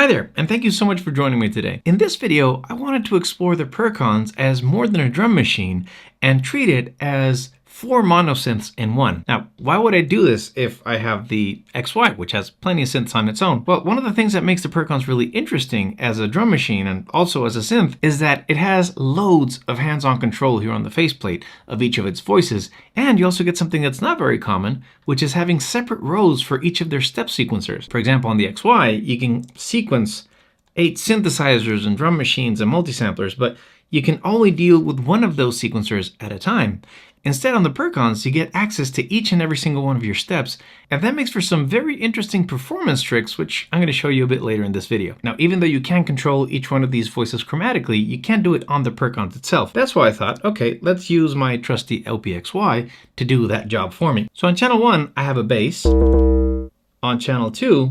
Hi there, and thank you so much for joining me today. In this video, I wanted to explore the Perkons as more than a drum machine and treat it as 4 monosynths in one. Now, why would I do this if I have the XY, which has plenty of synths on its own? Well, one of the things that makes the Perkons really interesting as a drum machine and also as a synth is that it has loads of hands-on control here on the faceplate of each of its voices, and you also get something that's not very common, which is having separate rows for each of their step sequencers. For example, on the XY, you can sequence 8 synthesizers and drum machines and multisamplers, but you can only deal with one of those sequencers at a time. Instead, on the Perkons, you get access to each and every single one of your steps, and that makes for some very interesting performance tricks, which I'm going to show you a bit later in this video. Now, even though you can control each one of these voices chromatically, you can't do it on the Perkons itself. That's why I thought, okay, let's use my trusty LPXY to do that job for me. So on channel 1, I have a bass. On channel 2,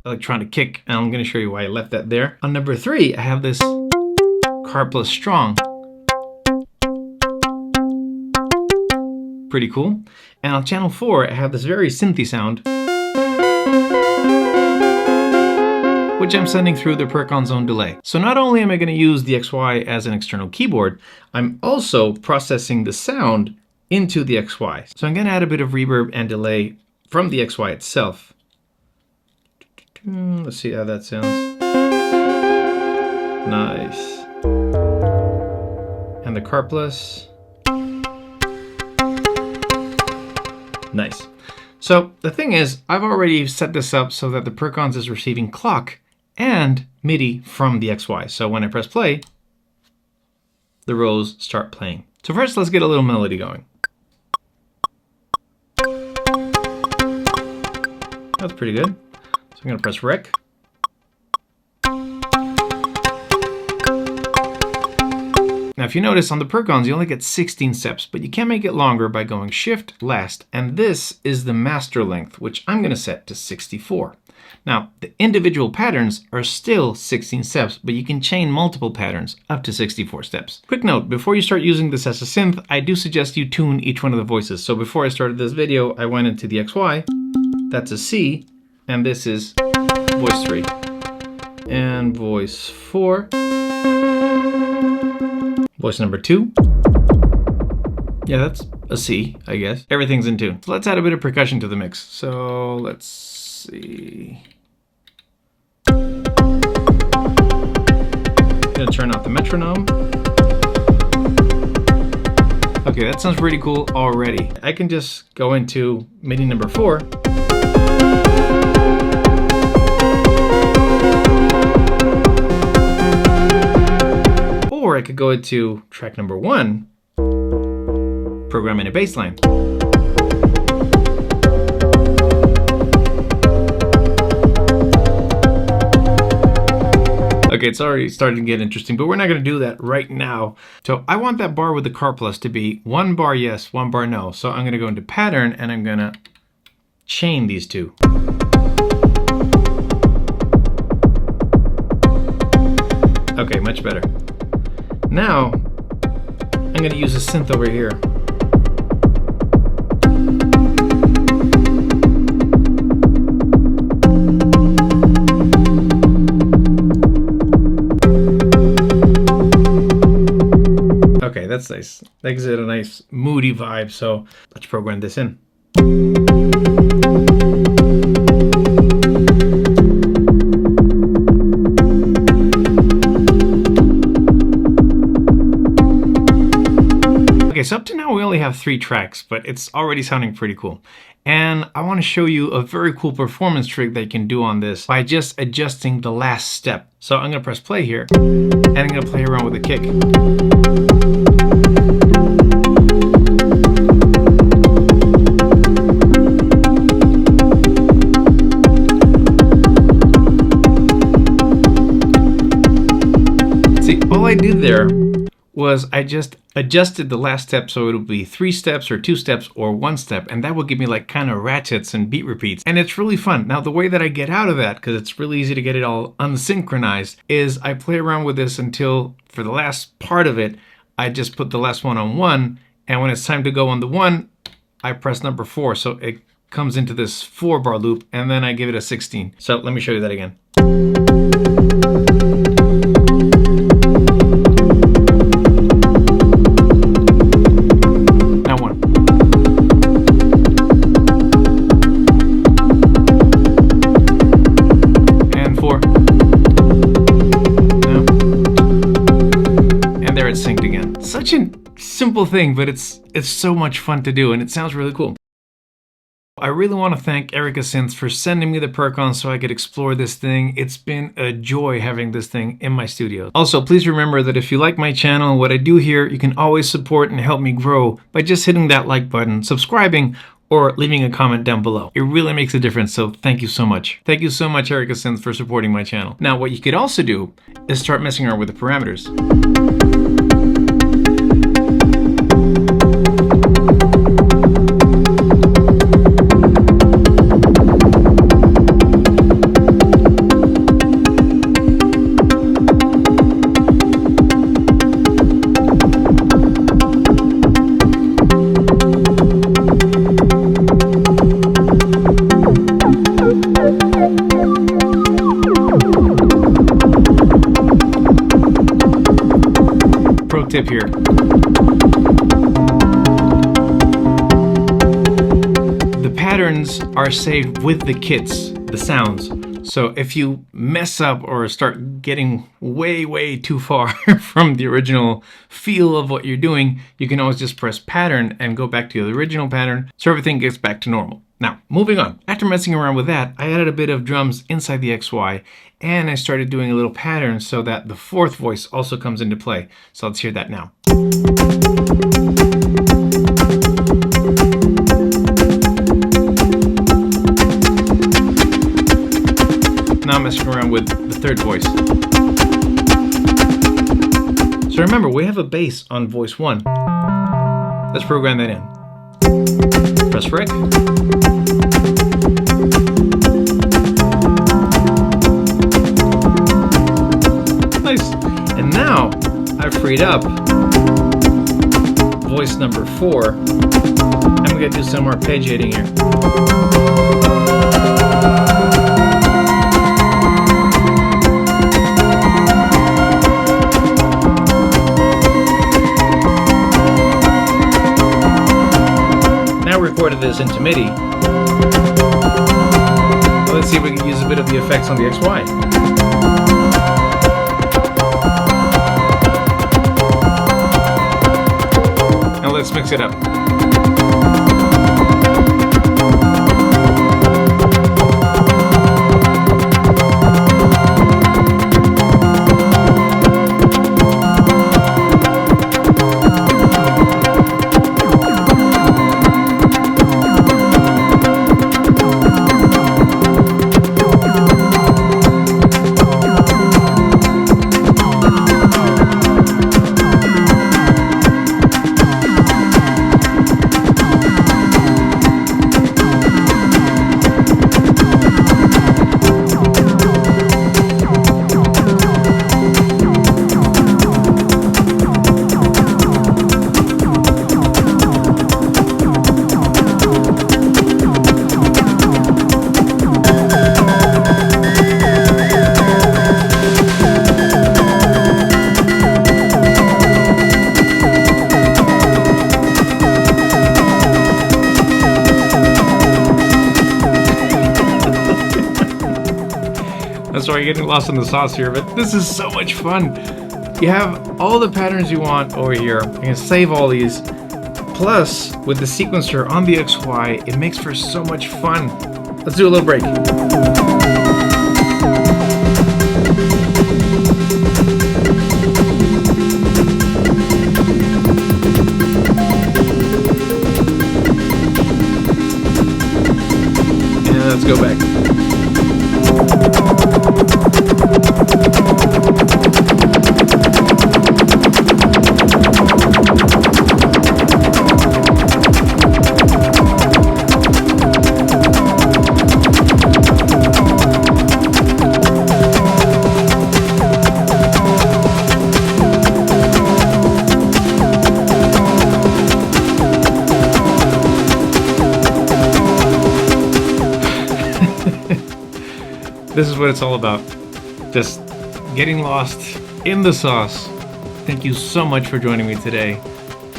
electronic kick, and I'm going to show you why I left that there. On number 3, I have this car plus strong. Pretty cool. And on channel 4, I have this very synthy sound, which I'm sending through the Perkons own delay. So not only am I going to use the XY as an external keyboard, I'm also processing the sound into the XY. So I'm going to add a bit of reverb and delay from the XY itself. Let's see how that sounds. Nice. And the car plus. Nice. So the thing is, I've already set this up so that the Perkons is receiving clock and MIDI from the XY. So when I press play, the rows start playing. So first, let's get a little melody going. That's pretty good. So I'm going to press rec. Now, if you notice on the Perkons, you only get 16 steps, but you can make it longer by going shift last, and this is the master length, which I'm going to set to 64. Now, the individual patterns are still 16 steps, but you can chain multiple patterns up to 64 steps. Quick note, before you start using this as a synth, I do suggest you tune each one of the voices. So before I started this video, I went into the XY, that's a C, and this is voice 3. And voice 4. Voice number 2. Yeah, that's a C, I guess. Everything's in tune. So let's add a bit of percussion to the mix. So let's see. I'm gonna turn off the metronome. Okay, that sounds pretty cool already. I can just go into MIDI number 4. Or I could go into track number 1, programming a bass line. Okay, it's already starting to get interesting, but we're not going to do that right now. So I want that bar with the car plus to be 1 bar yes, 1 bar no. So I'm going to go into pattern and I'm going to chain these two. Okay, much better. Now, I'm going to use a synth over here. Okay, that's nice. That gives it a nice moody vibe, so let's program this in. Okay, so up to now we only have 3 tracks, but it's already sounding pretty cool. And I want to show you a very cool performance trick that you can do on this by just adjusting the last step. So I'm going to press play here, and I'm going to play around with the kick. See, all I did there was I just adjusted the last step so it would be 3 steps or 2 steps or 1 step, and that would give me like kind of ratchets and beat repeats, and it's really fun. Now the way that I get out of that, because it's really easy to get it all unsynchronized, is I play around with this until for the last part of it I just put the last one on 1, and when it's time to go on the 1 I press number 4, so it comes into this 4-bar loop, and then I give it a 16. So let me show you that again. Now 1. And 4. No. And there it's synced again. Such a simple thing, but it's so much fun to do, and it sounds really cool. I really want to thank Erica Synths for sending me the Perkons so I could explore this thing. It's been a joy having this thing in my studio. Also, please remember that if you like my channel and what I do here, you can always support and help me grow by just hitting that like button, subscribing, or leaving a comment down below. It really makes a difference, so thank you so much. Thank you so much, Erica Synths, for supporting my channel. Now, what you could also do is start messing around with the parameters. Tip here. The patterns are saved with the kits, the sounds. So if you mess up or start getting way too far from the original feel of what you're doing, you can always just press pattern and go back to the original pattern so everything gets back to normal. Now, moving on. After messing around with that, I added a bit of drums inside the XY, and I started doing a little pattern so that the 4th voice also comes into play. So let's hear that now. Now I'm messing around with the 3rd voice. So remember, we have a bass on voice 1. Let's program that in. Press Frick. Nice. And now I've freed up voice number 4. I'm gonna do some arpeggiating here. Recorded this into MIDI. Well, let's see if we can use a bit of the effects on the XY. Now let's mix it up. Sorry, getting lost in the sauce here, but this is so much fun. You have all the patterns you want over here. You can save all these. Plus, with the sequencer on the XY, it makes for so much fun. Let's do a little break. And let's go back. This is what it's all about. Just getting lost in the sauce. Thank you so much for joining me today.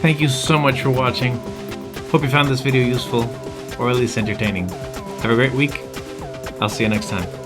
Thank you so much for watching. Hope you found this video useful, or at least entertaining. Have a great week. I'll see you next time.